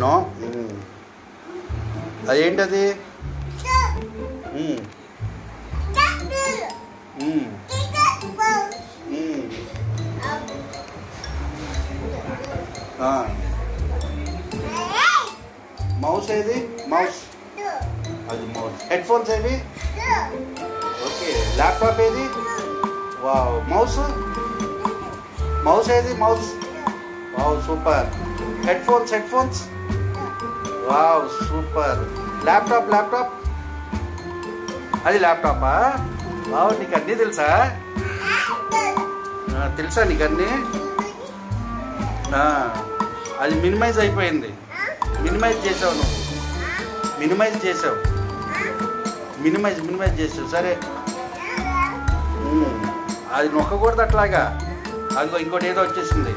No. అదేంటది? Mouse ఏది? Mouse అది మౌస్. హెడ్ ఫోన్స్ ఏవి? ఓకే. ల్యాప్టాప్ ఏది? వావ్. మౌస్ మౌస్ ఏది? Mouse. Wow super. Head phones wow super. Laptop అది ల్యాప్టాపా? వావ్, నీకు అన్నీ తెలుసా? తెలుసా నీకు అన్నీ? అది మినిమైజ్ అయిపోయింది. మినిమైజ్ చేసావు నువ్వు. మినిమైజ్ చేసావు. సరే, అది నొక్కకూడదు అట్లాగా. అదిగో ఇంకోటి ఏదో వచ్చేసింది.